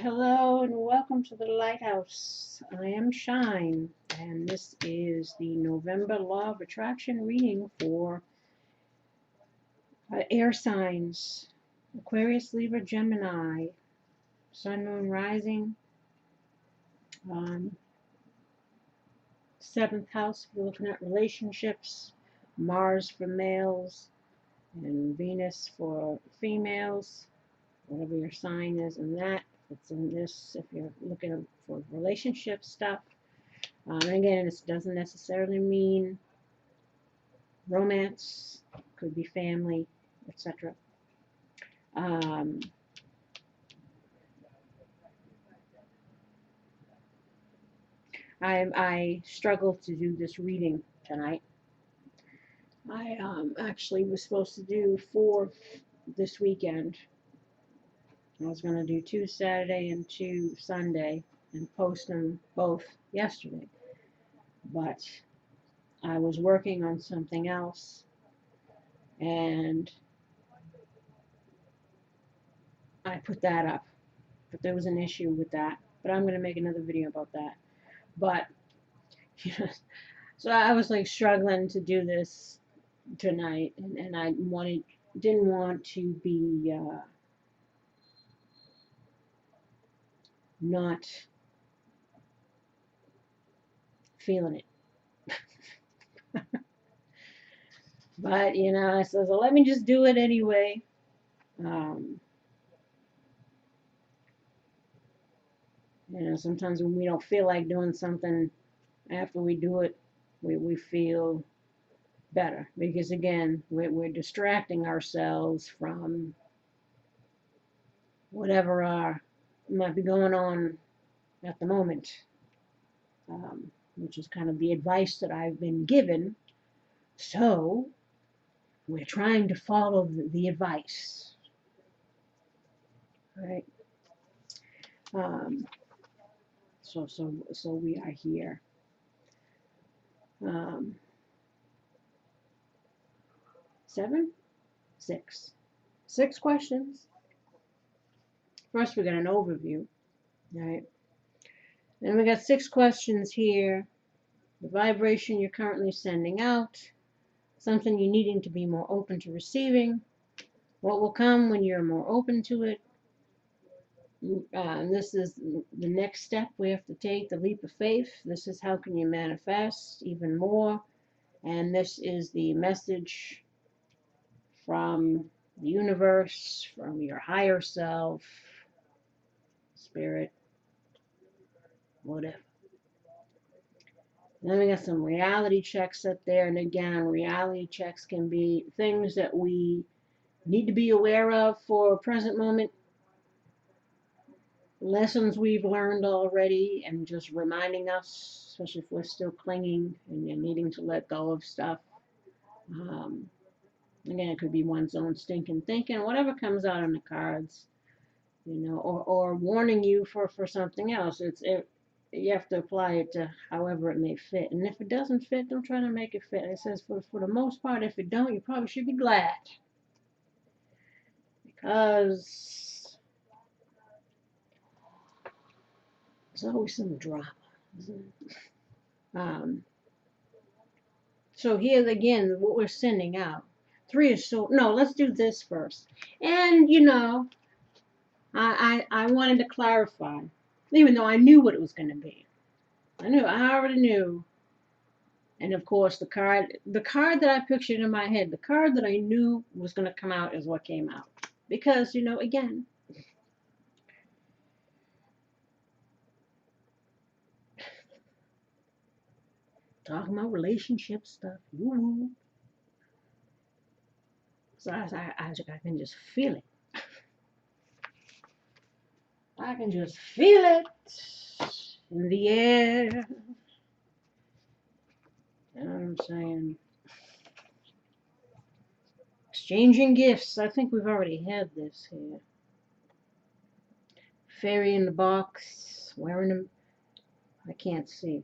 Hello and welcome to the Lighthouse. I am Shine, and this is the November Law of Attraction reading for air signs: Aquarius, Libra, Gemini, Sun, Moon, Rising, um, 7th house if you're looking at relationships, Mars for males, and Venus for females, whatever your sign is in that. It's in this if you're looking for relationship stuff. And again, this doesn't necessarily mean romance, could be family, etc. I struggled to do this reading tonight. I actually was supposed to do 4 this weekend. I was going to do 2 Saturday and 2 Sunday and post them both yesterday. But I was working on something else, and I put that up. But there was an issue with that. But I'm going to make another video about that. But, so I was like struggling to do this tonight, and I didn't want to be not feeling it. But, I said, so let me just do it anyway. Sometimes when we don't feel like doing something, after we do it, we feel better. Because, again, we're distracting ourselves from whatever might be going on at the moment, which is kind of the advice that I've been given. So we're trying to follow the advice, right? So we are here. 6 questions. First, we got an overview, right? Then we got 6 questions here. The vibration you're currently sending out, something you're needing to be more open to receiving, what will come when you're more open to it. And this is the next step we have to take, the leap of faith. This is how can you manifest even more. And this is the message from the universe, from your higher self, spirit, whatever. And then we got some reality checks up there. And again, reality checks can be things that we need to be aware of for a present moment. Lessons we've learned already, and just reminding us, especially if we're still clinging and you're needing to let go of stuff. Again, it could be one's own stinking thinking, whatever comes out on the cards, or warning you for something else. You have to apply it to however it may fit. And if it doesn't fit, don't try to make it fit. It says for the most part, if it don't, you probably should be glad. Because there's always some drama, isn't it? So here again, what we're sending out. 3 is so, no, let's do this first. And, I wanted to clarify, even though I knew what it was going to be. I already knew. And of course, the card that I pictured in my head, the card that I knew was going to come out is what came out. Because, again, talking about relationship stuff. Woo. So I can just feel it. I can just feel it in the air. You know what I'm saying? Exchanging gifts. I think we've already had this here. Fairy in the box. Wearing them. I can't see.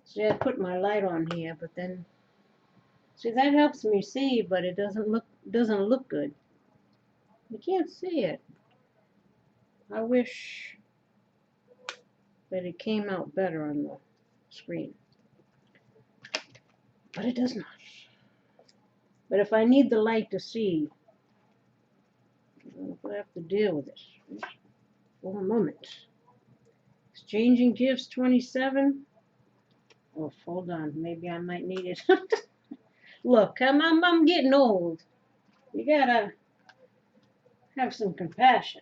See, I put my light on here, but then, see, that helps me see, but it doesn't look good. You can't see it. I wish that it came out better on the screen, but it does not. But if I need the light to see, I have to deal with it for a moment. Exchanging gifts 27. Oh, hold on. Maybe I might need it. Look, I'm getting old. You gotta have some compassion.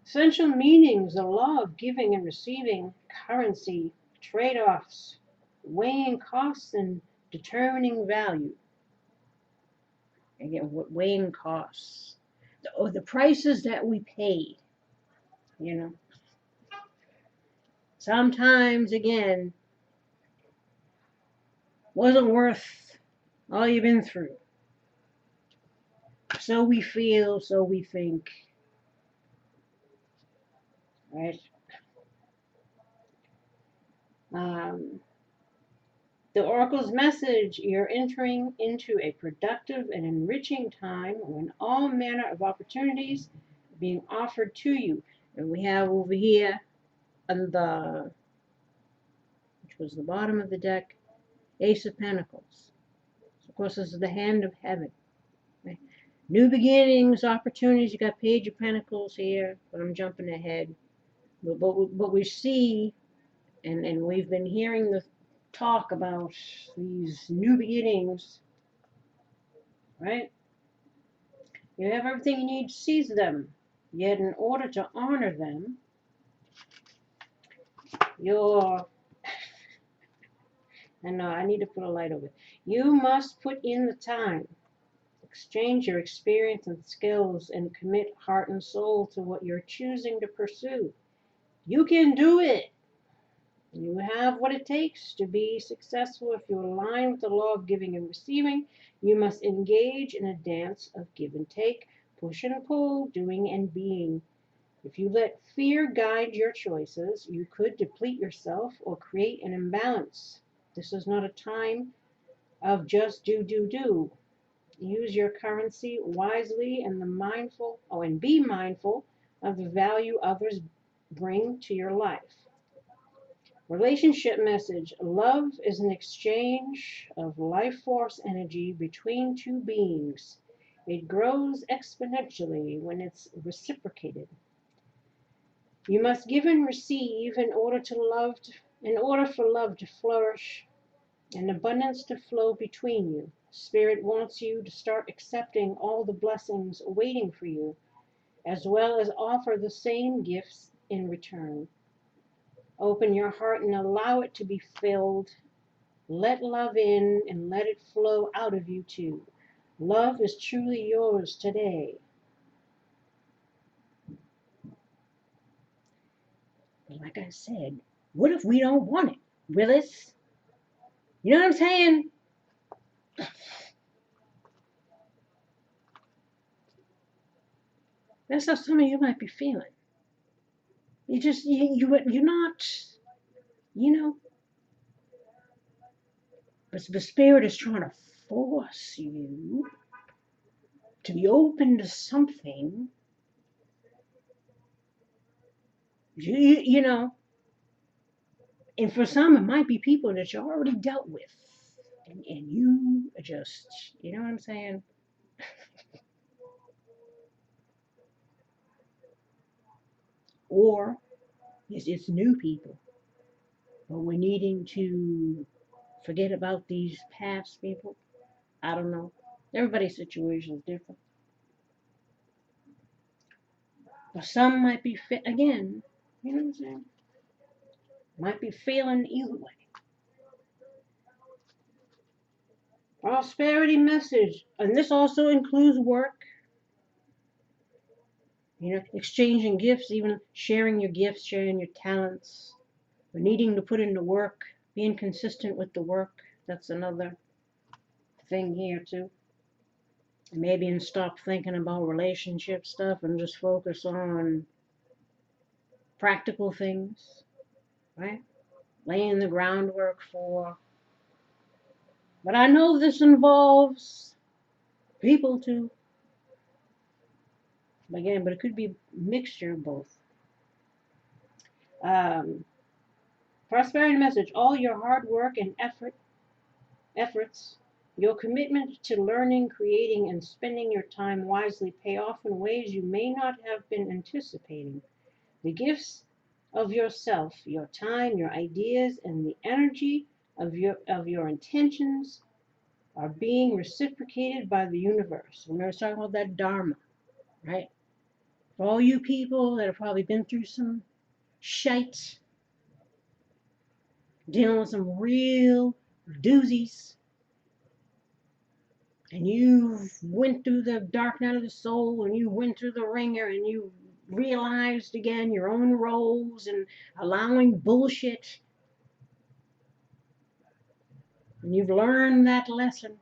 Essential meanings, the law of giving and receiving, currency, trade-offs, weighing costs and determining value. Again, weighing costs. The prices that we paid, you know. Sometimes, again, wasn't worth all you've been through. So we feel, so we think, right? The Oracle's message, you're entering into a productive and enriching time when all manner of opportunities are being offered to you. And we have over here on the, which was the bottom of the deck, Ace of Pentacles. So of course, this is the hand of heaven. Right? New beginnings, opportunities. You got Page of Pentacles here, but I'm jumping ahead. But we see, and we've been hearing the talk about these new beginnings, right? You have everything you need to seize them. Yet in order to honor them, I need to put a light over it. You must put in the time, exchange your experience and skills, and commit heart and soul to what you're choosing to pursue. You can do it. You have what it takes to be successful. If you align with the law of giving and receiving, you must engage in a dance of give and take, push and pull, doing and being. If you let fear guide your choices, you could deplete yourself or create an imbalance. This is not a time of just do. Use your currency wisely and be mindful of the value others bring to your life. Relationship message. Love is an exchange of life force energy between two beings. It grows exponentially when it's reciprocated. You must give and receive in order for love to flourish and abundance to flow between you. Spirit wants you to start accepting all the blessings waiting for you, as well as offer the same gifts in return. Open your heart and allow it to be filled. Let love in and let it flow out of you too. Love is truly yours today. But like I said, what if we don't want it, Willis? You know what I'm saying? That's how some of you might be feeling. You're not, you know. But the Spirit is trying to force you to be open to something. You know, and for some, it might be people that you already dealt with. And you just, you know what I'm saying? Or it's new people. But we're needing to forget about these past people. I don't know. Everybody's situation is different. But some might be again, you know what I'm saying? Might be feeling either way. Prosperity message. And this also includes work. You know, exchanging gifts, even sharing your gifts, sharing your talents. We're needing to put in the work, being consistent with the work. That's another thing here too. Maybe and stop thinking about relationship stuff and just focus on practical things, right? Laying the groundwork for. But I know this involves people too. Again, but it could be a mixture of both. Prosperity message: all your hard work and efforts, your commitment to learning, creating, and spending your time wisely pay off in ways you may not have been anticipating. The gifts of yourself, your time, your ideas, and the energy of your intentions are being reciprocated by the universe. Remember, I was talking about that Dharma, right? For all you people that have probably been through some shite, dealing with some real doozies, and you went through the dark night of the soul, and you went through the ringer, and you realized again your own roles and allowing bullshit, and you've learned that lesson.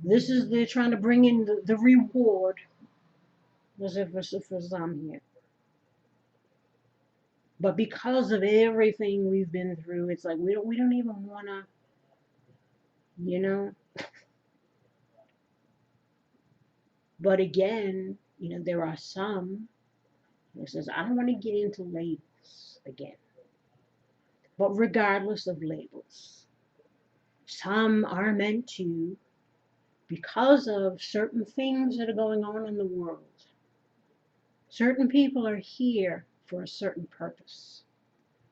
This is they're trying to bring in the reward as if for some here. But because of everything we've been through, it's like we don't even wanna, you know. But again, there are some who says, I don't want to get into labels again. But regardless of labels, some are meant to, because of certain things that are going on in the world. Certain people are here for a certain purpose.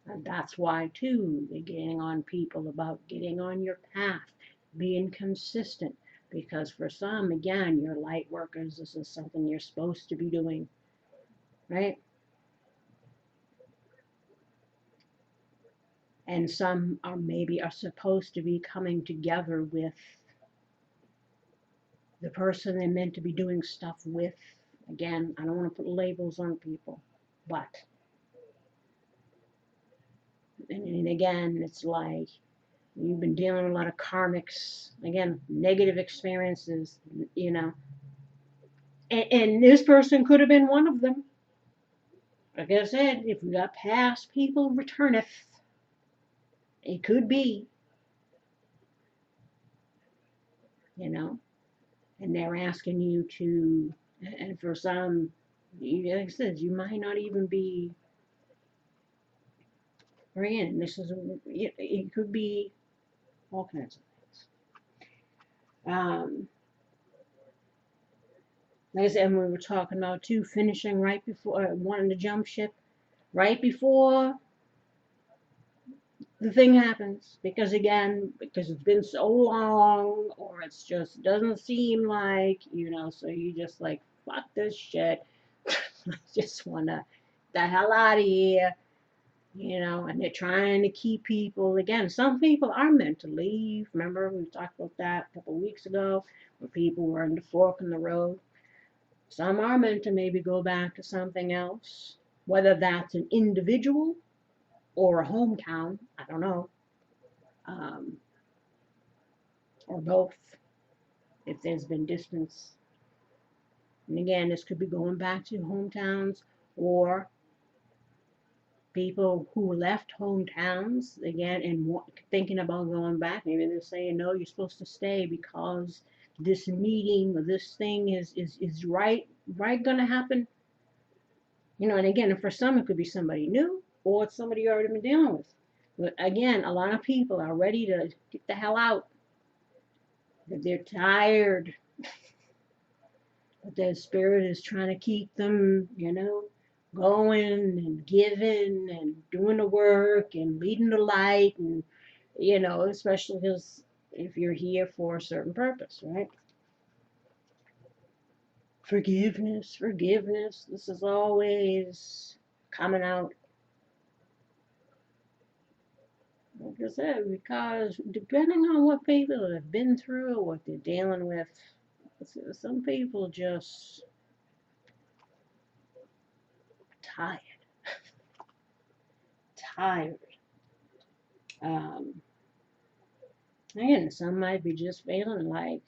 And that's why, too, they're getting on people about getting on your path, being consistent. Because for some, again, you're light workers, this is something you're supposed to be doing, right? And some are supposed to be coming together with the person they're meant to be doing stuff with. Again, I don't want to put labels on people, but, and again, it's like you've been dealing with a lot of karmics, again, negative experiences, and this person could have been one of them. Like I said, if we got past people returneth, it could be, and they're asking you to, and for some, like I said, you might not even be, again, it could be all kinds of things. Like I said, we were talking about too, finishing right before, wanting to jump ship right before the thing happens. Because again, because it's been so long, or it's just doesn't seem like, so you just like, fuck this shit. I just want to the hell out of here. And they're trying to keep people. Again, some people are meant to leave. Remember, we talked about that a couple of weeks ago, where people were in the fork in the road. Some are meant to maybe go back to something else, whether that's an individual or a hometown. I don't know, or both, if there's been distance. And again, this could be going back to hometowns or people who left hometowns again and thinking about going back. Maybe they're saying, no, you're supposed to stay because this meeting or this thing is right gonna happen. And again, for some it could be somebody new or it's somebody you already been dealing with. But again, a lot of people are ready to get the hell out. That they're tired. But their spirit is trying to keep them, going and giving and doing the work and leading the light, and especially because if you're here for a certain purpose, right? Forgiveness. This is always coming out. Like I said, because depending on what people have been through, what they're dealing with, some people just tired. Tired. Again, some might be just feeling like,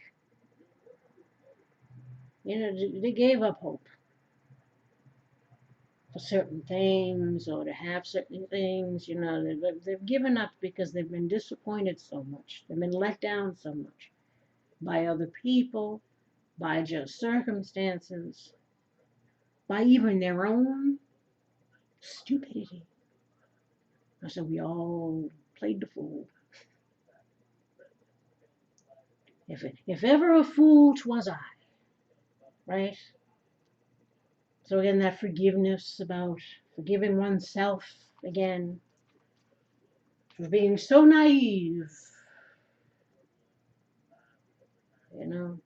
they gave up hope for certain things or to have certain things, they've given up because they've been disappointed so much. They've been let down so much by other people, by just circumstances. by even their own stupidity. I said, we all played the fool. If ever a fool, 'twas I, right? So again, that forgiveness about forgiving oneself again for being so naive, you know.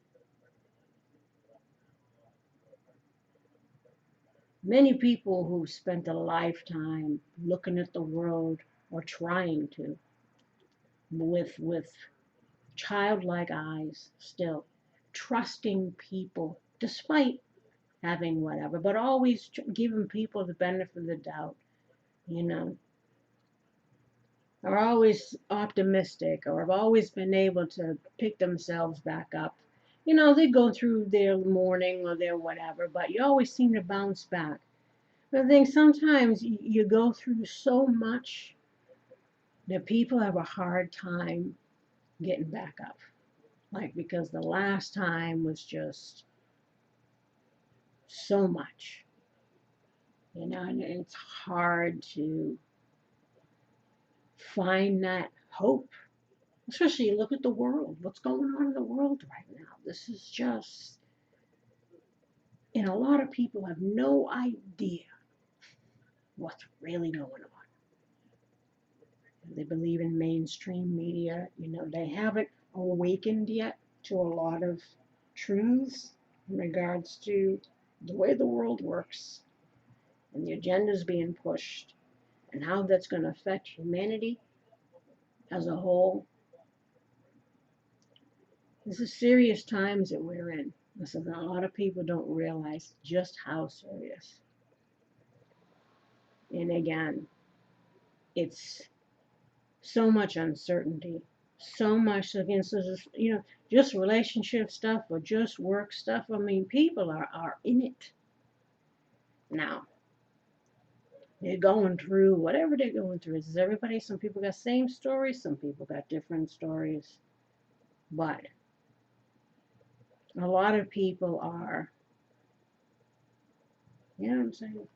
Many people who've spent a lifetime looking at the world or trying to with childlike eyes still, trusting people despite having whatever, but always giving people the benefit of the doubt, you know, are always optimistic or have always been able to pick themselves back up. You know, they go through their mourning or their whatever, but you always seem to bounce back. But I think sometimes you go through so much that people have a hard time getting back up. Like, because the last time was just so much, you know, and it's hard to find that hope. Especially look at the world. What's going on in the world right now? This is just, and a lot of people have no idea what's really going on. They believe in mainstream media. You know, they haven't awakened yet to a lot of truths in regards to the way the world works and the agendas being pushed and how that's going to affect humanity as a whole. This is serious times that we're in. Listen, a lot of people don't realize just how serious. And again, it's so much uncertainty, so much against this, you know, just relationship stuff or just work stuff. I mean, people are in it now. They're going through whatever they're going through. Is everybody? Some people got same stories, some people got different stories, but a lot of people are. You know what I'm saying?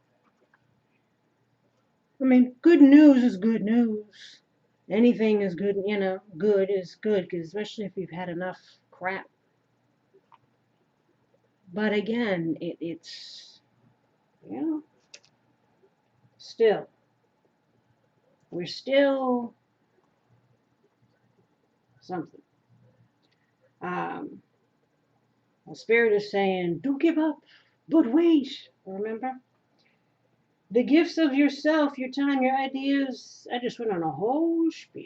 I mean, good news is good news. Anything is good, you know, good is good, cause especially if you've had enough crap. But again, it's, you know, still, we're still something. Um, the spirit is saying, don't give up, but wait. Remember? The gifts of yourself, your time, your ideas. I just went on a whole spiel.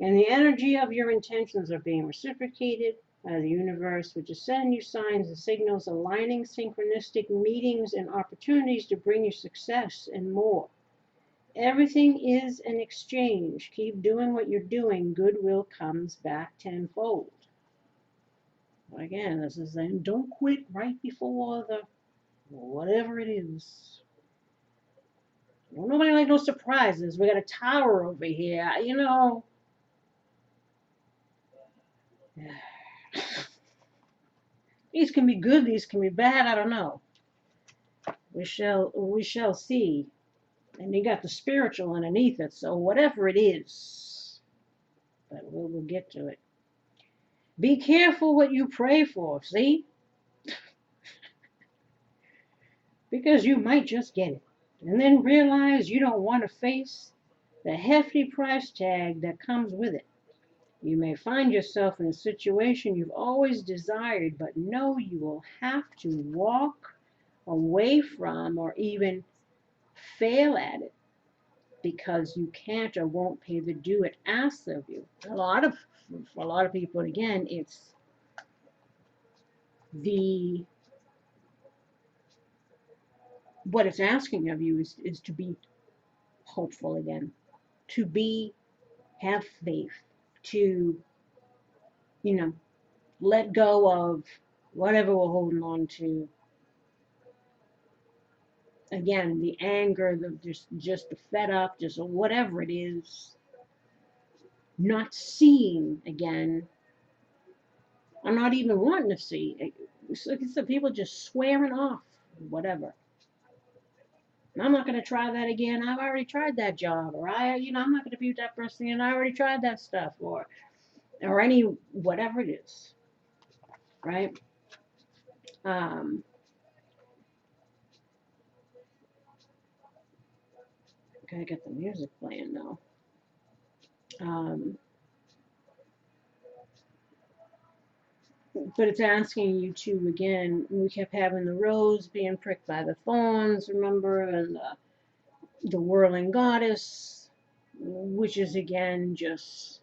And the energy of your intentions are being reciprocated by the universe, which is sending you signs and signals, aligning synchronistic meetings and opportunities to bring you success and more. Everything is an exchange. Keep doing what you're doing. Goodwill comes back tenfold. Again, this is saying don't quit right before the whatever it is. Well, nobody like no surprises. We got a tower over here, you know. These can be good, these can be bad, I don't know. We shall see. And you got the spiritual underneath it, so whatever it is, but we'll get to it. Be careful what you pray for, see? Because you might just get it. And then realize you don't want to face the hefty price tag that comes with it. You may find yourself in a situation you've always desired, but know you will have to walk away from or even fail at it because you can't or won't pay the due it asks of you. For a lot of people, again, it's the what it's asking of you is to be hopeful again, to have faith, to, you know, let go of whatever we're holding on to. Again, the anger, just the fed up, just whatever it is, not seeing again, or not even wanting to see. It's like I said, people just swearing off, whatever. I'm not going to try that again. I've already tried that job. Or I'm not going to be with that person again. I already tried that stuff. Or any, whatever it is, right? Um, gotta get the music playing now. Um, but it's asking you to, again, we kept having the rose being pricked by the thorns, remember, and the whirling goddess, which is again just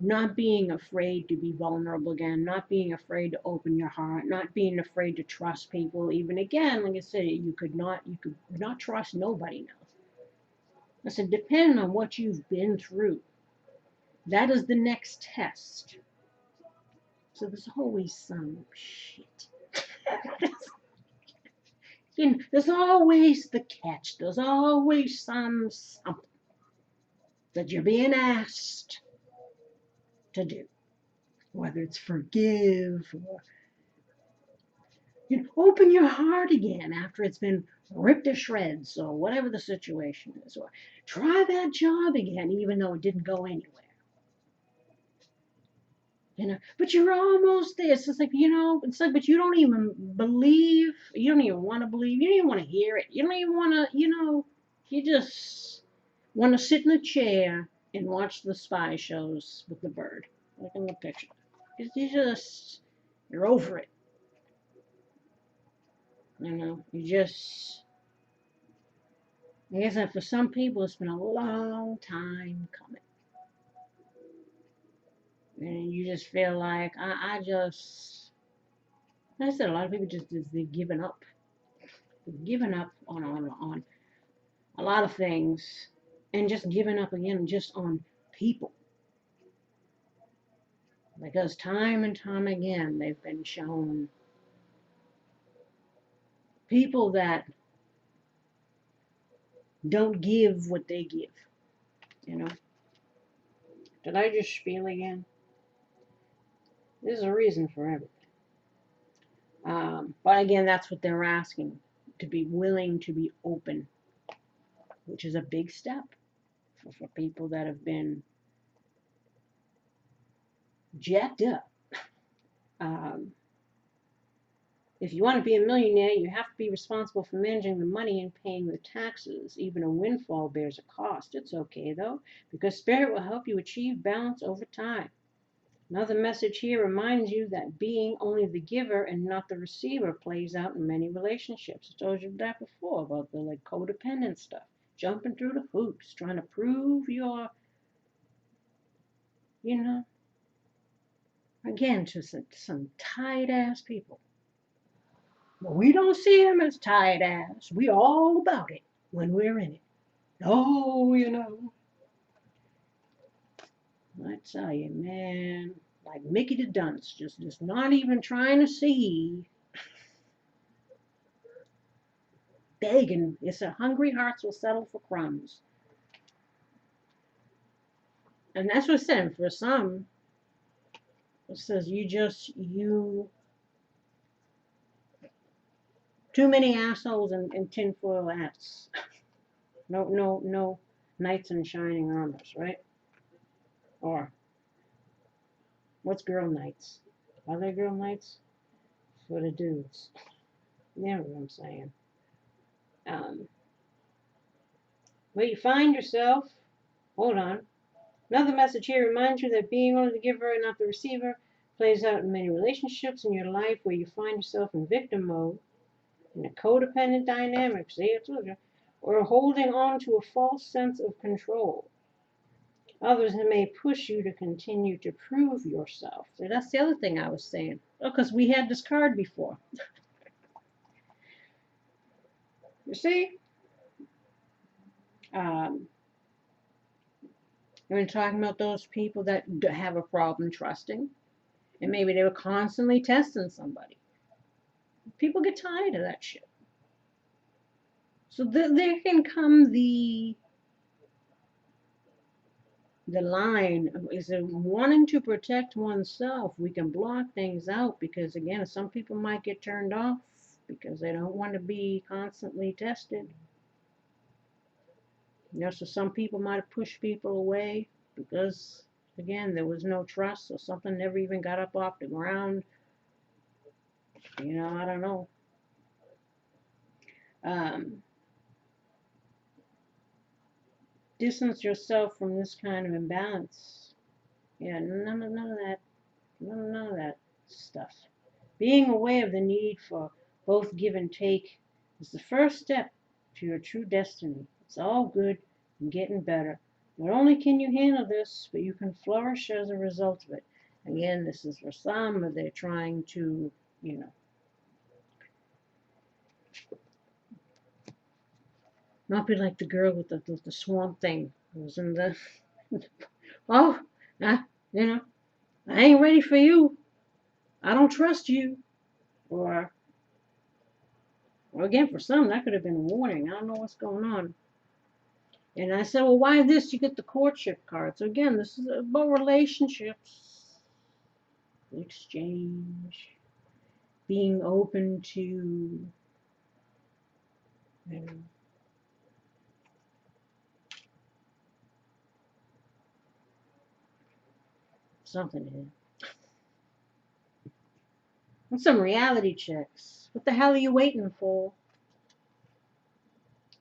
not being afraid to be vulnerable again, not being afraid to open your heart, not being afraid to trust people. Even again, like I said, you could not trust nobody now. I said, depending on what you've been through, that is the next test. So there's always some shit. There's always the catch. There's always something that you're being asked to do, whether it's forgive or open your heart again after it's been ripped to shreds or whatever the situation is, or try that job again even though it didn't go anywhere. But you're almost there. It's just like, it's like, but you don't even believe, you don't even want to believe, you don't even want to hear it. You don't even want to, you just want to sit in a chair and watch the spy shows with the bird, like in the picture. You're over it. You just, I guess that for some people it's been a long time coming. And you just feel like, I said, a lot of people they're giving up. They're giving up on a lot of things and just giving up again just on people. Because time and time again they've been shown people that don't give what they give. Did I just spiel again? There's a reason for everything. But again, that's what they're asking, to be willing to be open, which is a big step for people that have been jacked up. If you want to be a millionaire, you have to be responsible for managing the money and paying the taxes. Even a windfall bears a cost. It's okay, though, because Spirit will help you achieve balance over time. Another message here reminds you that being only the giver and not the receiver plays out in many relationships. I told you that before about the codependent stuff. Jumping through the hoops, trying to prove your, again, to some tight-ass people. But we don't see them as tight-ass. We all about it when we're in it. Oh, I tell you, man, like Mickey the Dunce, just not even trying to see. Begging. It's a hungry hearts will settle for crumbs. And that's what it said. For some, it says too many assholes and tinfoil hats. No knights in shining armors, right? Or what's girl knights? Are they girl knights? For the dudes. You know what I'm saying. Where you find yourself, hold on. Another message here reminds you that being only the giver and not the receiver plays out in many relationships in your life where you find yourself in victim mode, in a codependent dynamic, or holding on to a false sense of control. Others may push you to continue to prove yourself. So that's the other thing I was saying. Oh, because we had this card before. You see? We're talking about those people that have a problem trusting. And maybe they were constantly testing somebody. People get tired of that shit. So there can come the line is wanting to protect oneself. We can block things out because, again, some people might get turned off because they don't want to be constantly tested. You know, so some people might have pushed people away because, again, there was no trust, or something never even got up off the ground. You know, I don't know. Um, distance yourself from this kind of imbalance. Yeah, none of that, none of that stuff. Being aware of the need for both give and take is the first step to your true destiny. It's all good and getting better. Not only can you handle this, but you can flourish as a result of it. Again, this is for some, but they're trying to, you know, not be like the girl with the swamp thing who was in the, oh, you know, I ain't ready for you. I don't trust you. Or, well, again, for some, that could have been a warning. I don't know what's going on. And I said, well, why this? You get the courtship card. So again, this is about relationships, exchange, being open to, something here. And some reality checks. What the hell are you waiting for?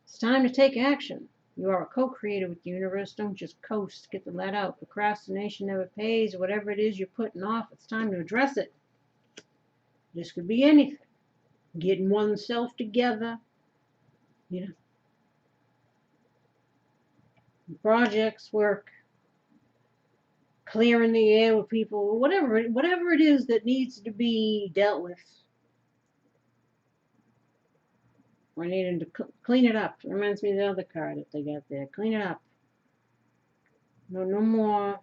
It's time to take action. You are a co-creator with the universe. Don't just coast. Get the let out. Procrastination never pays. Whatever it is you're putting off, it's time to address it. This could be anything. Getting oneself together, you know, projects, work, clearing the air with people, whatever it is that needs to be dealt with. We're needing to clean it up. It reminds me of the other card that they got there. Clean it up. No more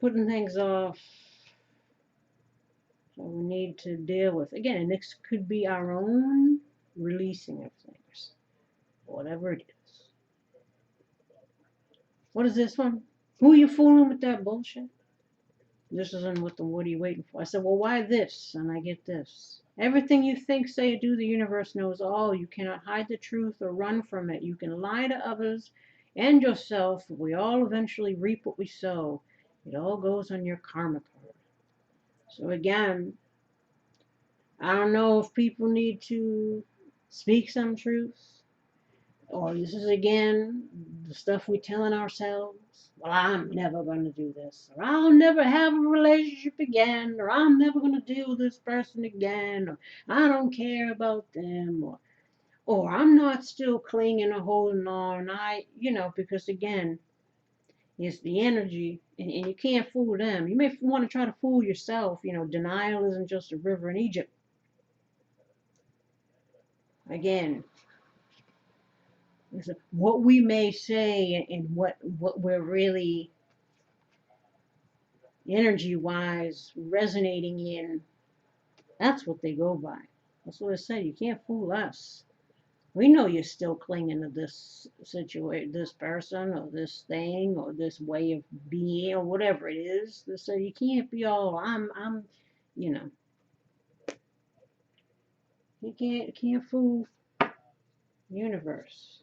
putting things off. So we need to deal with, again, and this could be our own releasing of things, whatever it is. What is this one? Who are you fooling with that bullshit? This isn't what are you waiting for? I said, well, why this? And I get this. Everything you think, say, or do, the universe knows all. You cannot hide the truth or run from it. You can lie to others and yourself. We all eventually reap what we sow. It all goes on your karma card. So again, I don't know if people need to speak some truth, or this is again the stuff we're telling ourselves. Well, I'm never going to do this, or I'll never have a relationship again, or I'm never going to deal with this person again, or I don't care about them, or I'm not still clinging or holding on. Because again, it's the energy, and you can't fool them. You may want to try to fool yourself. Denial isn't just a river in Egypt. Again, what we may say and what we're really energy wise resonating in, that's what they go by. That's what I said. You can't fool us. We know you're still clinging to this situation, this person, or this thing, or this way of being, or whatever it is. So you can't be all you know. You can't fool the universe.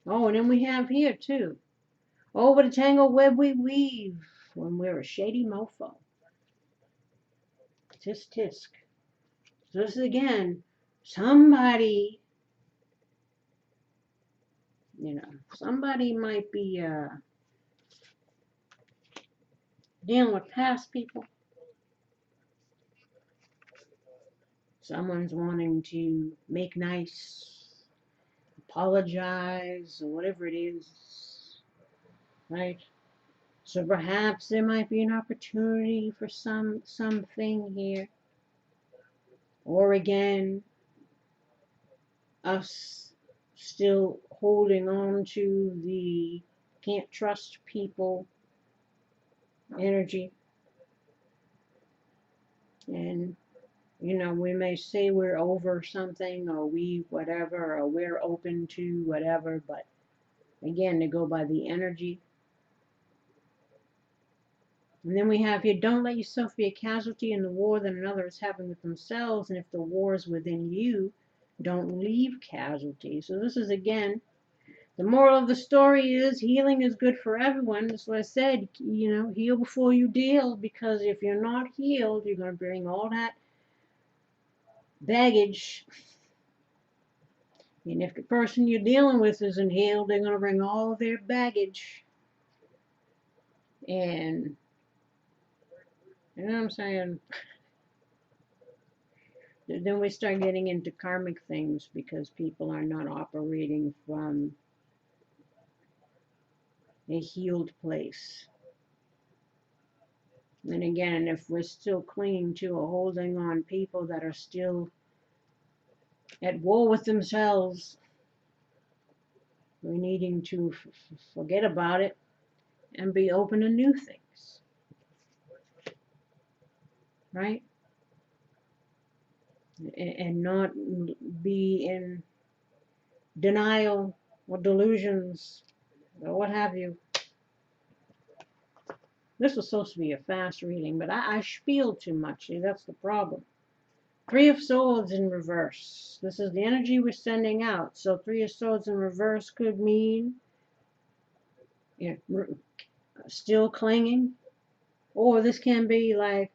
Oh, and then we have here too. Oh, what a tangled web we weave when we're a shady mofo. Tisk tisk. So this is again, somebody, somebody might be dealing with past people. Someone's wanting to make nice, apologize, or whatever it is, right? So perhaps there might be an opportunity for something here. Or again, us still holding on to the can't trust people energy. And, we may say we're over something, or we whatever, or we're open to whatever, but again, to go by the energy. And then we have here, don't let yourself be a casualty in the war that another is having with themselves. And if the war is within you, don't leave casualties. So this is again, The moral of the story is healing is good for everyone. That's what I said. Heal before you deal, because if you're not healed, you're going to bring all that baggage. And if the person you're dealing with isn't healed, they're going to bring all of their baggage. And, you know what I'm saying? Then we start getting into karmic things because people are not operating from a healed place. And again, if we're still clinging to or holding on people that are still at war with themselves, we're needing to forget about it and be open to new things, right? And not be in denial or delusions or what have you. This was supposed to be a fast reading, but I spiel too much. See, that's the problem. Three of Swords in reverse. This is the energy we're sending out. So Three of Swords in reverse could mean still clinging. Or this can be like,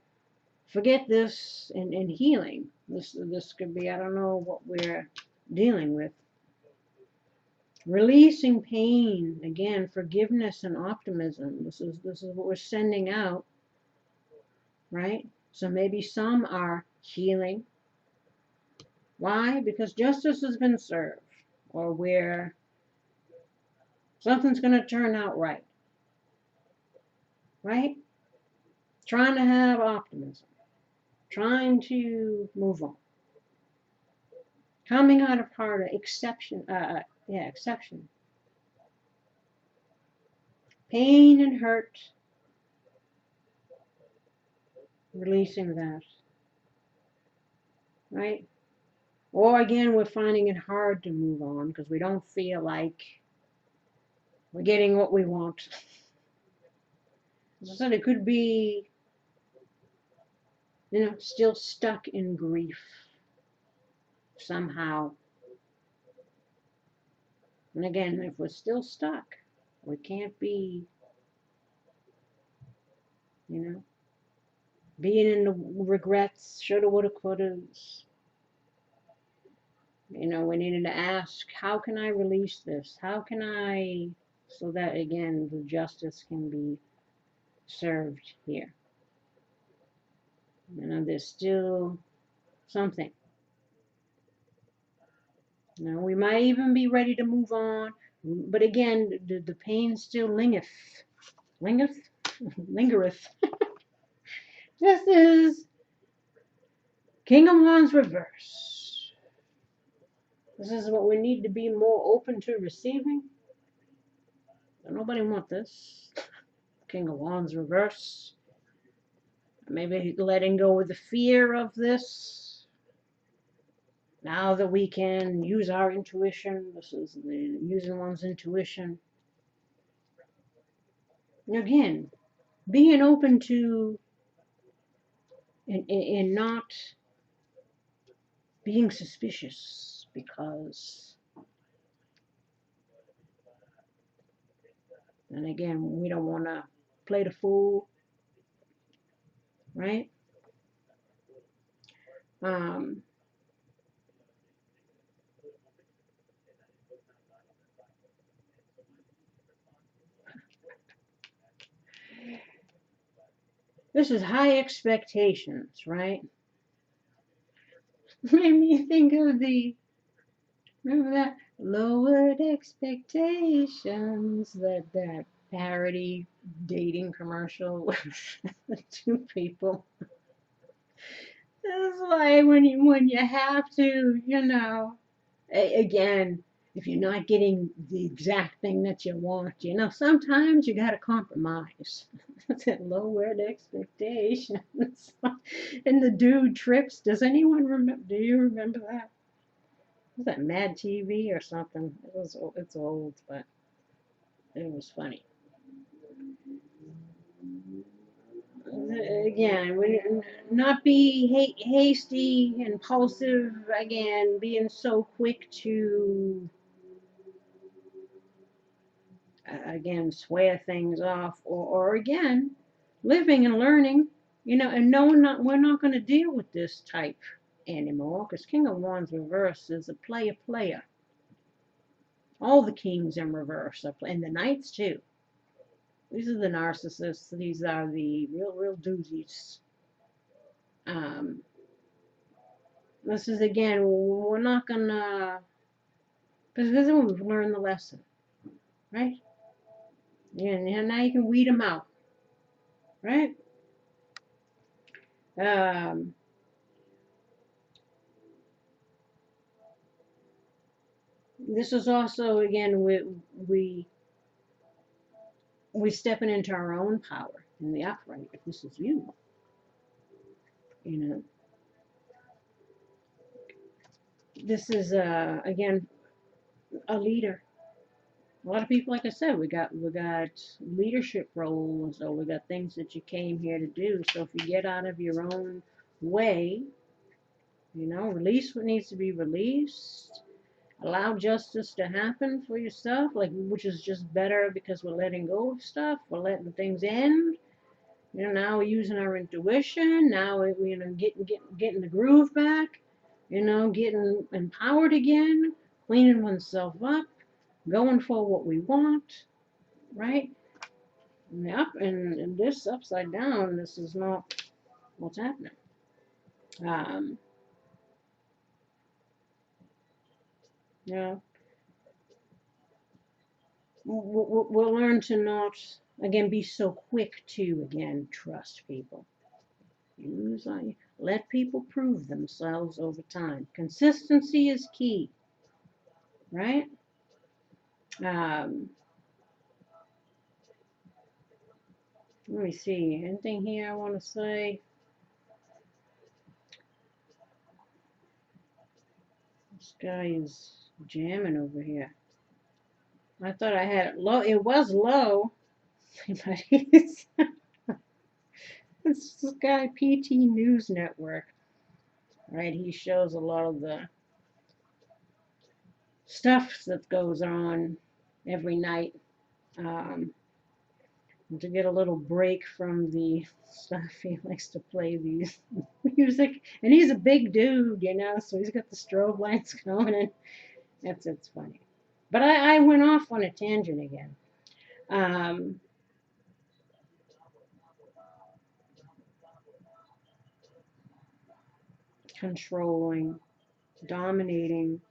forget this and healing. This could be, I don't know what we're dealing with. Releasing pain, again, forgiveness and optimism. This is what we're sending out, right? So maybe some are healing. Why? Because justice has been served, or where something's going to turn out right, right? Trying to have optimism, trying to move on, coming out of harder, exception. Pain and hurt, releasing that, right? Or again, we're finding it hard to move on because we don't feel like we're getting what we want. As I said, it could be, still stuck in grief somehow. And again, if we're still stuck, we can't be, being in the regrets, shoulda, woulda, couldas. We needed to ask, how can I release this? How can I, so that again, the justice can be served here. There's still something. We might even be ready to move on, but again, the pain still lingereth. Lingereth. This is King of Wands reverse. This is what we need to be more open to receiving. Nobody wants this. King of Wands reverse. Maybe letting go of the fear of this. Now that we can use our intuition, this is using one's intuition. And again, being open to and not being suspicious, because, and again, we don't want to play the fool, right? This is high expectations, right? Made me think of remember that? Lowered expectations, that parody dating commercial with the two people. It's like when you have to, again, if you're not getting the exact thing that you want, sometimes you gotta compromise. That's it, lowered expectations. And the dude trips. Does anyone remember? Do you remember that? Was that Mad TV or something? It's old, but it was funny. Again, not be hasty, impulsive. Again, being so quick to again, swear things off, or again, living and learning, and no, we're not going to deal with this type anymore, because King of Wands reverse is a player. All the kings in reverse are and the knights too. These are the narcissists. These are the real doozies. Um, this is again, we're not gonna, because this is when we've learned the lesson, right? And now you can weed them out, right? Um, this is also again we stepping into our own power in the upright. If this is you, this is again a leader. A lot of people, like I said, we got leadership roles, or we got things that you came here to do. So if you get out of your own way, release what needs to be released. Allow justice to happen for yourself, which is just better because we're letting go of stuff. We're letting things end. Now we're using our intuition. Now we, getting the groove back. Getting empowered again, cleaning oneself up, going for what we want, right? And this upside down, this is not what's happening. Um, you know, we'll learn to not, again, be so quick to, again, trust people. Let people prove themselves over time. Consistency is key, right? Um, let me see. Anything here I want to say? This guy is jamming over here. I thought I had it low. It was low, but it's this guy PT News Network, right? He shows a lot of the stuff that goes on every night. Um, to get a little break from the stuff, he likes to play these music, and he's a big dude, so he's got the strobe lights going, and it's funny. But I went off on a tangent again. Um, Controlling, dominating,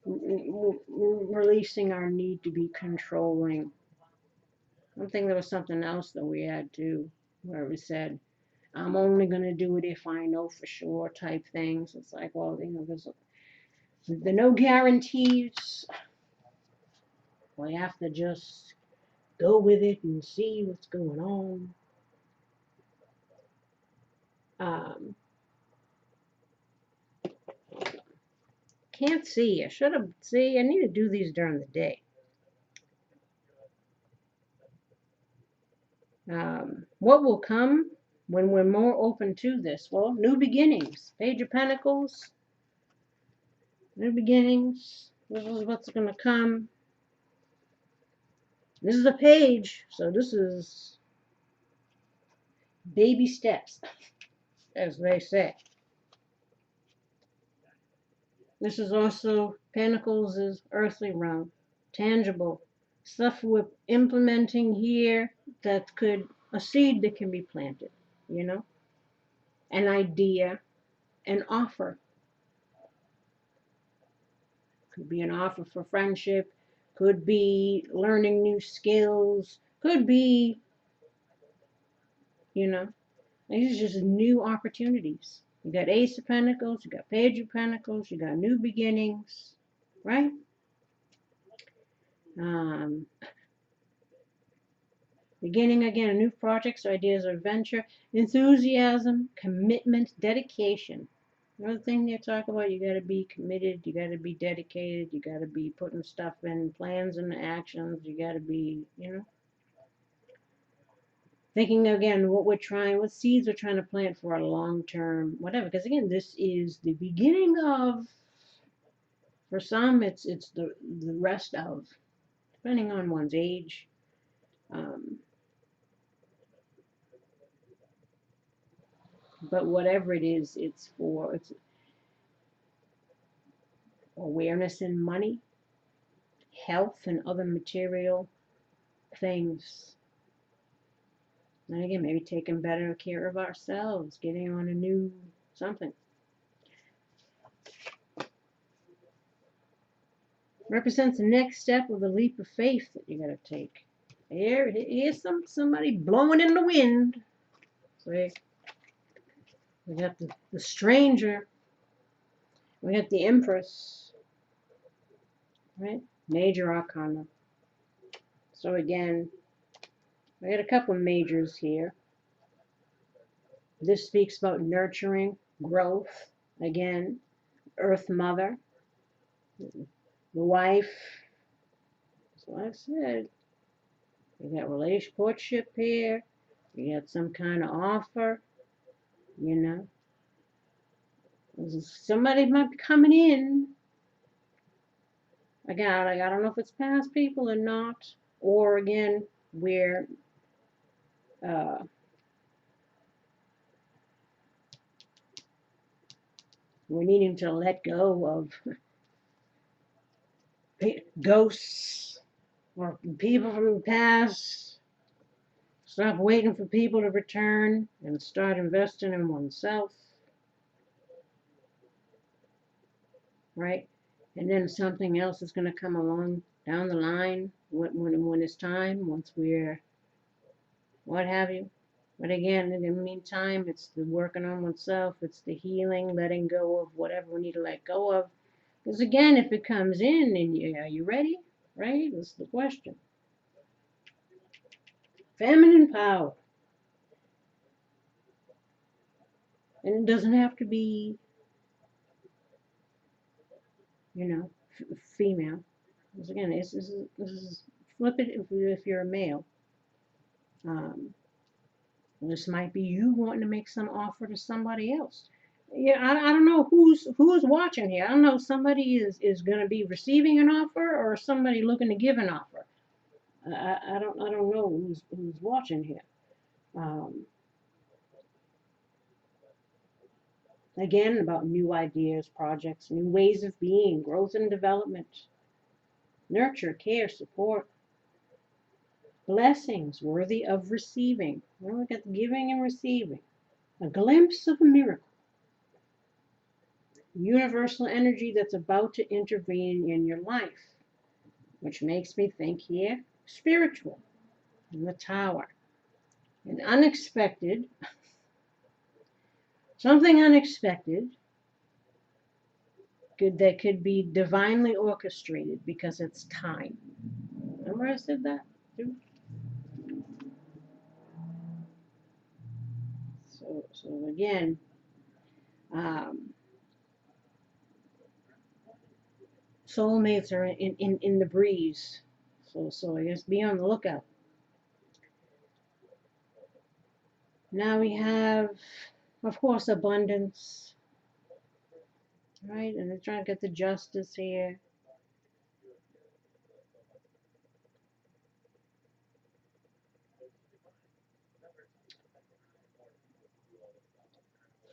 releasing our need to be controlling. I think there was something else that we had too, where we said, I'm only going to do it if I know for sure type things. It's like, well, there's the no guarantees. We have to just go with it and see what's going on. Can't see. I need to do these during the day. What will come when we're more open to this? Well, new beginnings. Page of Pentacles. New beginnings. This is what's going to come. This is a page, so this is baby steps, as they say. This is also Pentacles is earthly realm, tangible stuff we're implementing here that a seed that can be planted, an idea, an offer. Could be an offer for friendship, could be learning new skills, could be, these are just new opportunities. You got Ace of Pentacles, you got Page of Pentacles, you got new beginnings, right? Beginning again, new projects, ideas, or adventure, enthusiasm, commitment, dedication. Another thing they talk about, you got to be committed, you got to be dedicated, you got to be putting stuff in, plans and actions, you got to be, thinking again what seeds we're trying to plant for a long term, whatever. Because again, this is the beginning of For some, it's the rest of, depending on one's age. Um, but whatever it is, it's awareness in money, health, and other material things. And again, maybe taking better care of ourselves, getting on a new something. Represents the next step of the leap of faith that you gotta take. Here's somebody blowing in the wind. See, we got the stranger. We got the Empress, right? Major Arcana. So again, I got a couple of majors here. This speaks about nurturing, growth. Again, Earth Mother, the wife. That's what I said. You got relationship, courtship here. You got some kind of offer. You know, somebody might be coming in. Again, I don't know if it's past people or not, or again, we're needing to let go of ghosts or people from the past. Stop waiting for people to return and start investing in oneself. Right? And then something else is going to come along down the line when it's time, once we're what have you. But again, in the meantime, it's the working on oneself, it's the healing, letting go of whatever we need to let go of. Because again, if it comes in, and are you ready? Right? That's the question. Feminine power. And it doesn't have to be, female. Because again, this is flip it if you're a male. This might be you wanting to make some offer to somebody else. Yeah, I don't know who's watching here. I don't know if somebody is going to be receiving an offer or somebody looking to give an offer. I don't know who's watching here. Again, about new ideas, projects, new ways of being, growth and development, nurture, care, support, blessings worthy of receiving. Well, we got giving and receiving. A glimpse of a miracle. Universal energy that's about to intervene in your life, which makes me think here spiritual, in the Tower, an unexpected, something unexpected that could be divinely orchestrated because it's time. Remember I said that too? So again, soulmates are in the breeze. So I guess be on the lookout. Now we have, of course, abundance. Right? And they're trying to get the justice here.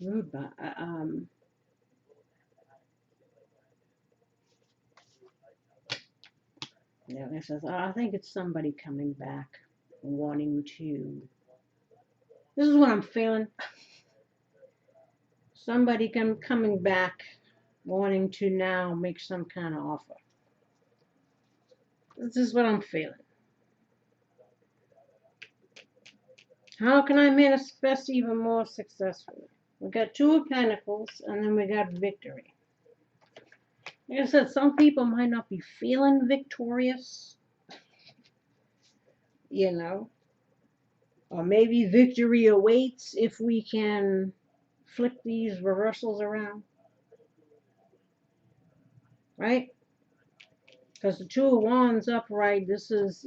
Rude, but yeah, it says, I think it's somebody coming back, wanting to. This is what I'm feeling. Somebody coming back, wanting to now make some kind of offer. This is what I'm feeling. How can I manifest even more successfully? We got Two of Pentacles, and then we got victory. Like I said, some people might not be feeling victorious, or maybe victory awaits if we can flip these reversals around, right? Because the Two of Wands upright, this is,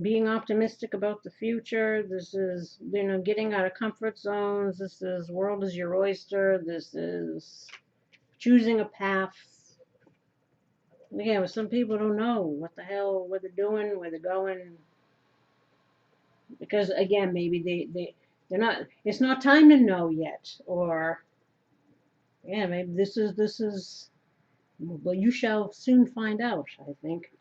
being optimistic about the future. This is, getting out of comfort zones. This is world is your oyster. This is choosing a path. Again, some people don't know what the hell, what they're doing, where they're going, because again, maybe they're not. It's not time to know yet, or yeah, maybe this is. Well, you shall soon find out. I think.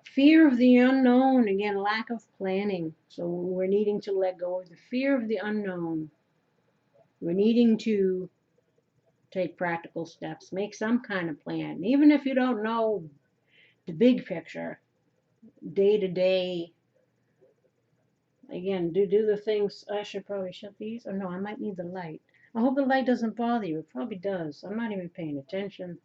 Fear of the unknown, again, lack of planning. So we're needing to let go of the fear of the unknown. We're needing to take practical steps, make some kind of plan, even if you don't know the big picture, day to day. Again, do the things. I should probably shut these. Or no, I might need the light. I hope the light doesn't bother you. It probably does. I'm not even paying attention.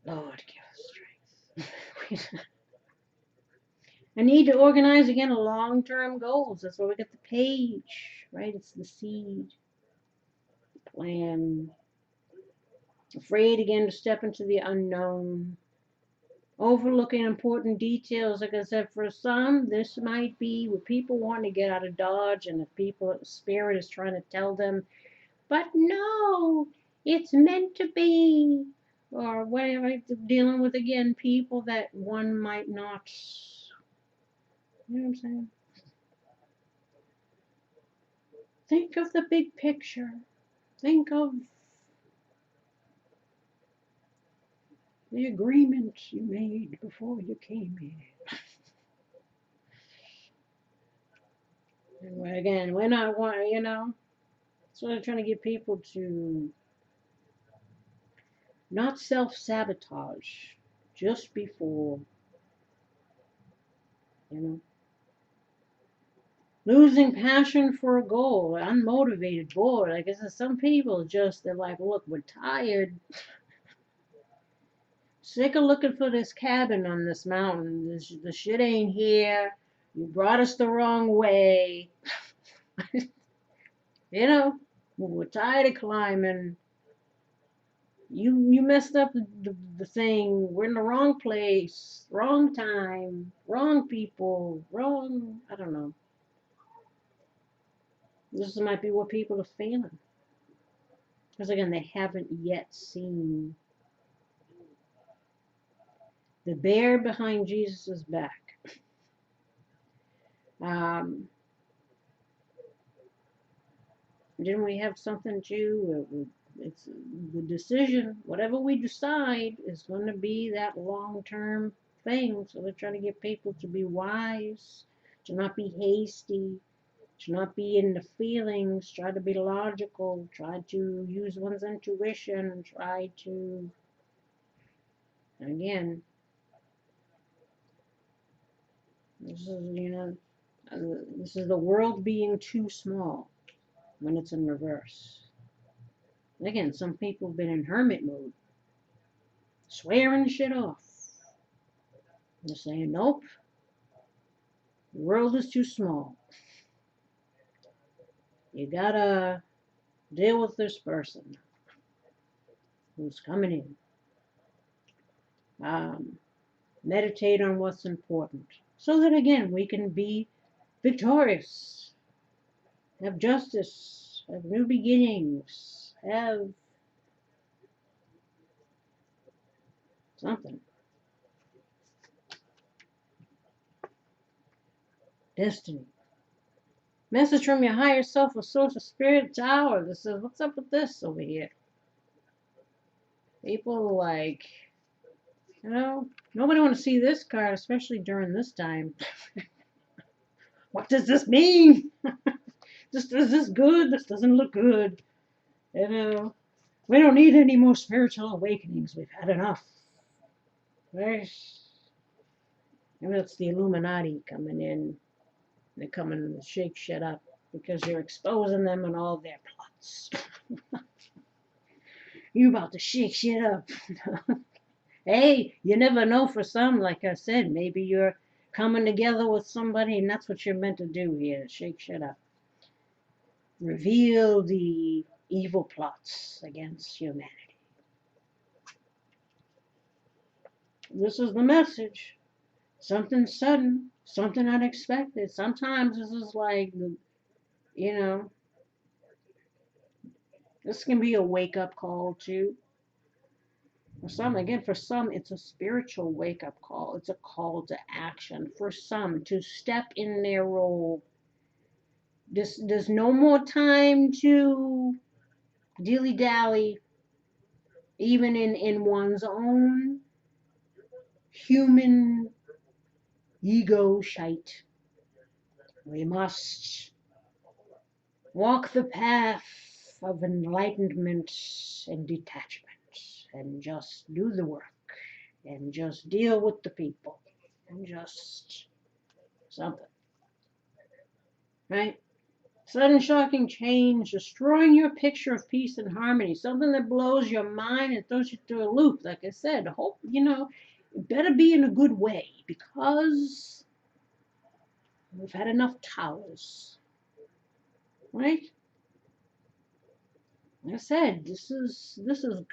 Lord, give us strength. I need to organize again long-term goals. That's where we get the page, right? It's the seed plan. Afraid again to step into the unknown. Overlooking important details. Like I said, for some, this might be what people want to get out of Dodge, and if people, spirit is trying to tell them, but no, it's meant to be, or whatever. Dealing with again people that one might not. You know what I'm saying? Think of the big picture. Think of the agreement you made before you came here. And again, we're not one, so I'm trying to get people to not self-sabotage just before, you know. Losing passion for a goal, unmotivated, bored. Like I said, some people just, they're like, look, we're tired, sick of looking for this cabin on this mountain. The shit ain't here. You brought us the wrong way. You know, we're tired of climbing. You messed up the thing. We're in the wrong place, wrong time, wrong people, wrong. I don't know. This might be what people are feeling. Because again, they haven't yet seen the bear behind Jesus' back. Um, didn't we have something too? It's the decision. Whatever we decide is going to be that long-term thing. So we're trying to get people to be wise, to not be hasty, to not be in the feelings, try to be logical, try to use one's intuition, try to, again, this is, this is the world being too small when it's in reverse. And again, some people have been in hermit mode, swearing shit off. They're saying, nope, the world is too small. You gotta deal with this person who's coming in. Meditate on what's important so that again we can be victorious, have justice, have new beginnings, have something. Destiny. Message from your higher self, a source of spirit tower. This is what's up with this over here. People like, nobody want to see this card, especially during this time. What does this mean? Is this good? This doesn't look good. We don't need any more spiritual awakenings. We've had enough. Right? And it's the Illuminati coming in. They're coming to shake shit up because you're exposing them and all their plots. You about to shake shit up. Hey, you never know for some, like I said, maybe you're coming together with somebody and that's what you're meant to do here, shake shit up. Reveal the evil plots against humanity. This is the message. Something sudden, something unexpected. Sometimes this is like, This can be a wake-up call too. For some, it's a spiritual wake-up call. It's a call to action. For some, to step in their role. There's no more time to dilly-dally, even in one's own human ego shite. We must walk the path of enlightenment and detachment and just do the work and just deal with the people and just something, right? Sudden shocking change, destroying your picture of peace and harmony, something that blows your mind and throws you through a loop. Like I said, hope, it better be in a good way because we've had enough towers, right? Like I said, this is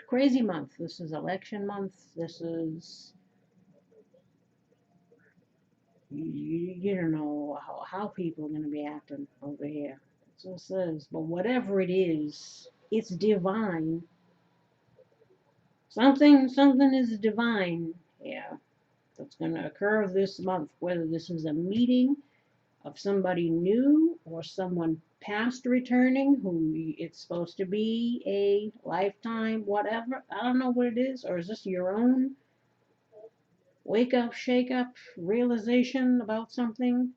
crazy month. This is election month. This is you don't know how people are going to be acting over here. So it says, but whatever it is, it's divine. Something is divine here that's going to occur this month. Whether this is a meeting of somebody new or someone past returning who it's supposed to be a lifetime, whatever. I don't know what it is, or is this your own wake up, shake up, realization about something?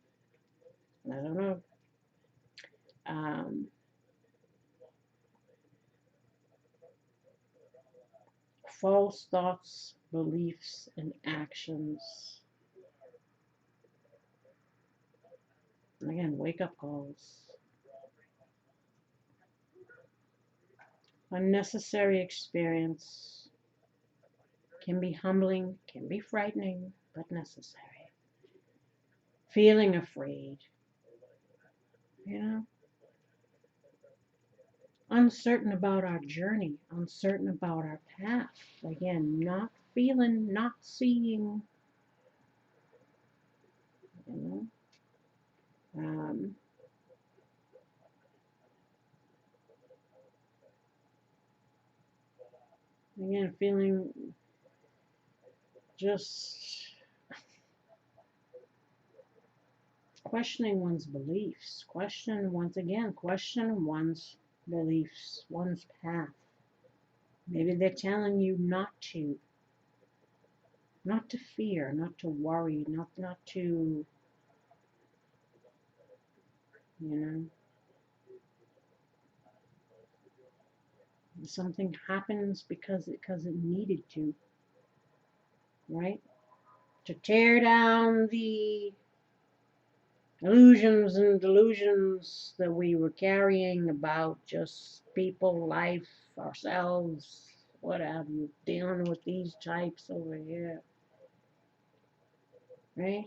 I don't know. Um, False thoughts, beliefs, and actions. And again, wake up calls. Unnecessary experience can be humbling, can be frightening, but necessary. Feeling afraid, you know, uncertain about our journey, uncertain about our path. Again, not feeling, not seeing, you know. Um, Again, feeling just questioning one's beliefs, question one's beliefs, one's path. Maybe they're telling you not to fear, not to worry, not to, you know, something happens because it needed to, right? To tear down the illusions and delusions that we were carrying about just people, life, ourselves, what have you, dealing with these types over here, right?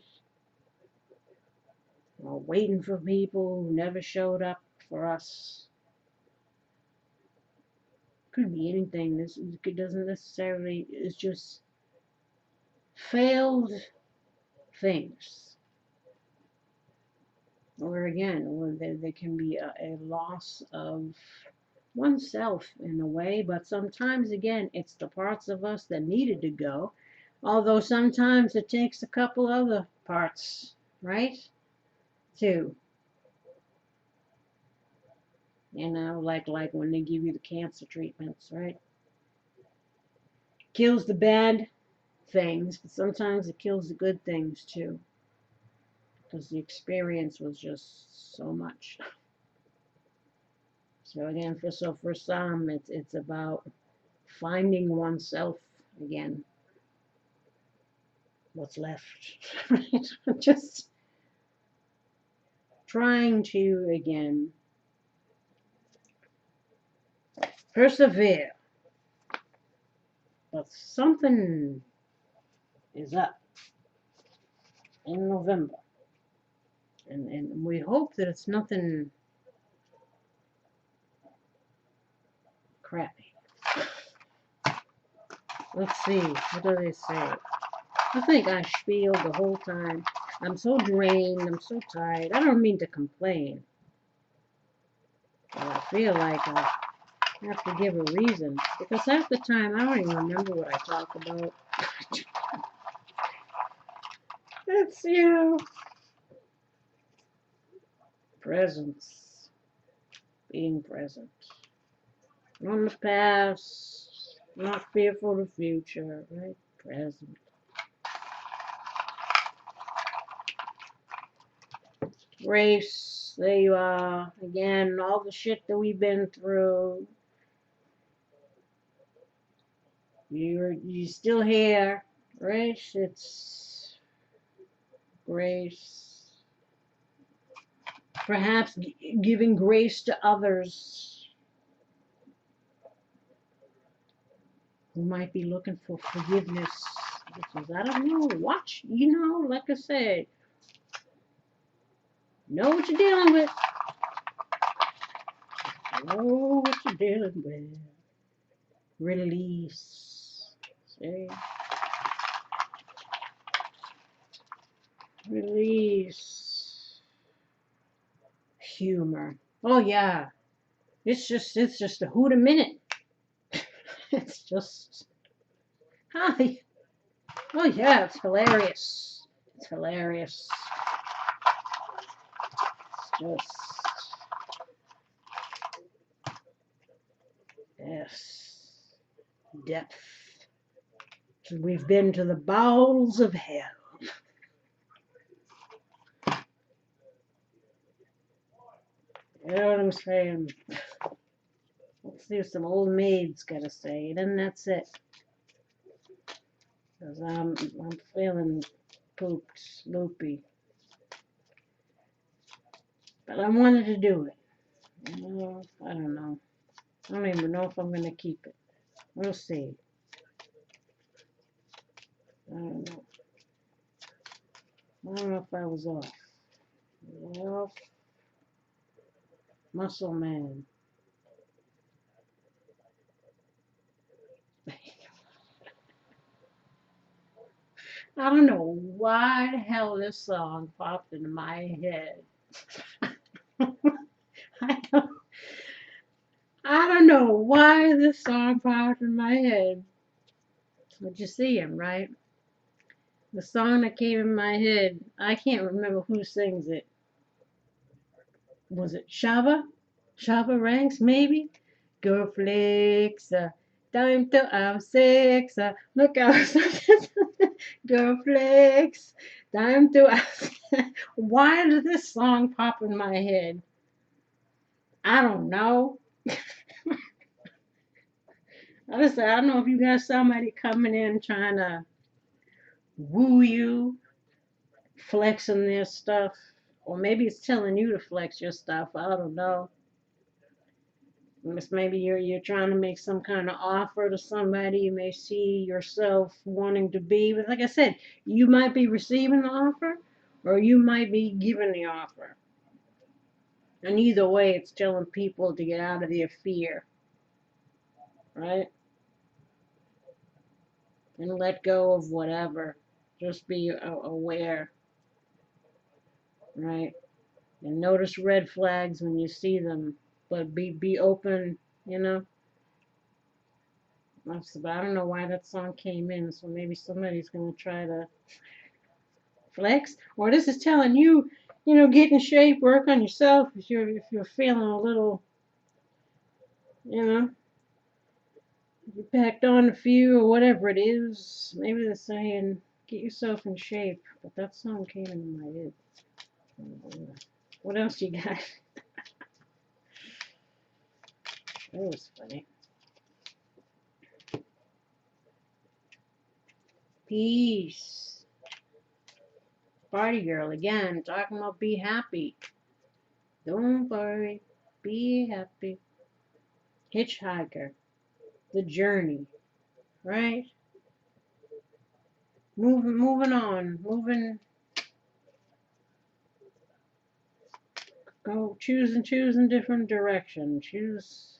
Or waiting for people who never showed up for us. Could be anything. This doesn't necessarily, it's just failed things. Or again, or there can be a loss of oneself in a way, but sometimes again, it's the parts of us that needed to go. Although sometimes it takes a couple other parts, right? Too. Like when they give you the cancer treatments, right? Kills the bad things, but sometimes it kills the good things too. Because the experience was just so much. So again, for some, it's about finding oneself again. What's left, right? Just trying to again persevere, but something is up in November, and we hope that it's nothing crappy. Let's see, what do they say? I think I spieled the whole time. I'm so drained. I'm so tired. I don't mean to complain, but I feel like have to give a reason. Because half the time, I don't even remember what I talk about. It's, presence. Being present. On the past, not fearful of the future, right? Present. Grace, there you are. Again, all the shit that we've been through. You're still here. Right? It's grace. Perhaps giving grace to others who might be looking for forgiveness. Because I don't know. Watch, like I said, know what you're dealing with. Know what you're dealing with. Release. See? Release. Humor. Oh yeah. It's just a hoot a minute. It's just hi. Oh yeah, it's hilarious. It's hilarious. It's just yes. Depth. We've been to the bowels of hell. You know what I'm saying? Let's see what some old maid's gotta say, and that's it. Because I'm feeling pooped, loopy. But I wanted to do it. I don't know. I don't even know if I'm gonna keep it. We'll see. I don't know. I don't know if I was off. Well, muscle man. I don't know why the hell this song popped into my head. I don't know why this song popped in my head. But you see him, right? The song that came in my head, I can't remember who sings it. Was it Shava? Shava Ranks, maybe? Girl flicks, time to have sex, look out, girl flicks, time to have Why did this song pop in my head? I don't know. I don't know if you got somebody coming in trying to woo you, flexing their stuff, or maybe it's telling you to flex your stuff. I don't know. Maybe you're trying to make some kind of offer to somebody you may see yourself wanting to be. But like I said, you might be receiving the offer or you might be giving the offer. And either way, it's telling people to get out of their fear, right? And let go of whatever. Just be aware, right? And notice red flags when you see them, but be open, you know. But I don't know why that song came in, so maybe somebody's gonna try to flex, or this is telling you, get in shape, work on yourself. If you're feeling a little, you packed on a few or whatever it is. Maybe they're saying get yourself in shape. But that song came into my head. What else you got? That was funny. Peace. Party girl again, talking about be happy. Don't worry, be happy. Hitchhiker, the journey, right? Moving on, go choosing different direction. Choose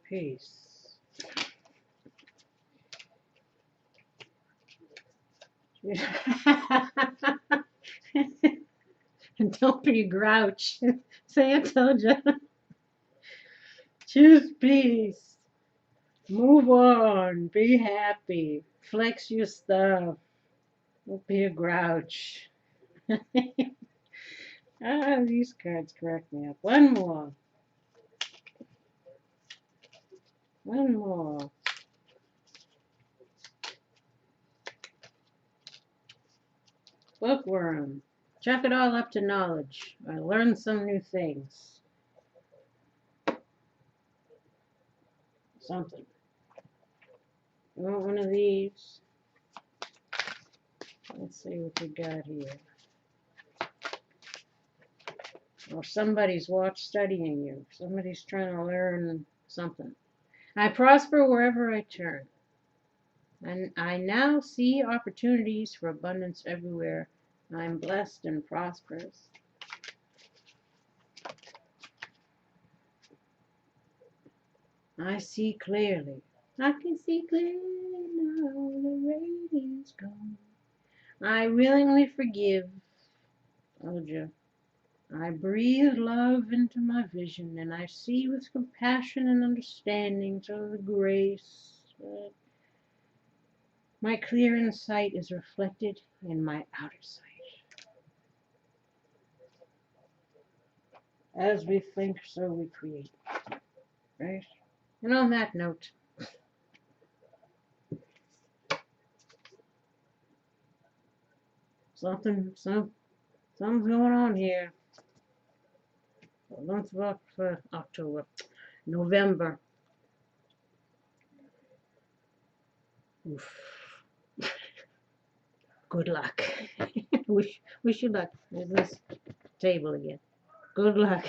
peace. Don't be a grouch. Say I told you. Choose peace. Move on. Be happy. Flex your stuff. Don't be a grouch. These cards crack me up. One more. One more. Bookworm. Chuck it all up to knowledge. I learned some new things. Something. You want one of these? Let's see what we got here. Or somebody's studying you. Somebody's trying to learn something. I prosper wherever I turn. And I now see opportunities for abundance everywhere. I'm blessed and prosperous. I see clearly. I can see clearly now. The rain is gone. I willingly forgive. Told you. I breathe love into my vision, and I see with compassion and understanding to the grace. My clear insight is reflected in my outer sight. As we think, so we create. Right? And on that note, something's going on here. Month of October, November. Oof. Good luck. wish you luck with this table again. Good luck.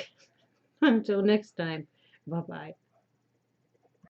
Until next time. Bye bye.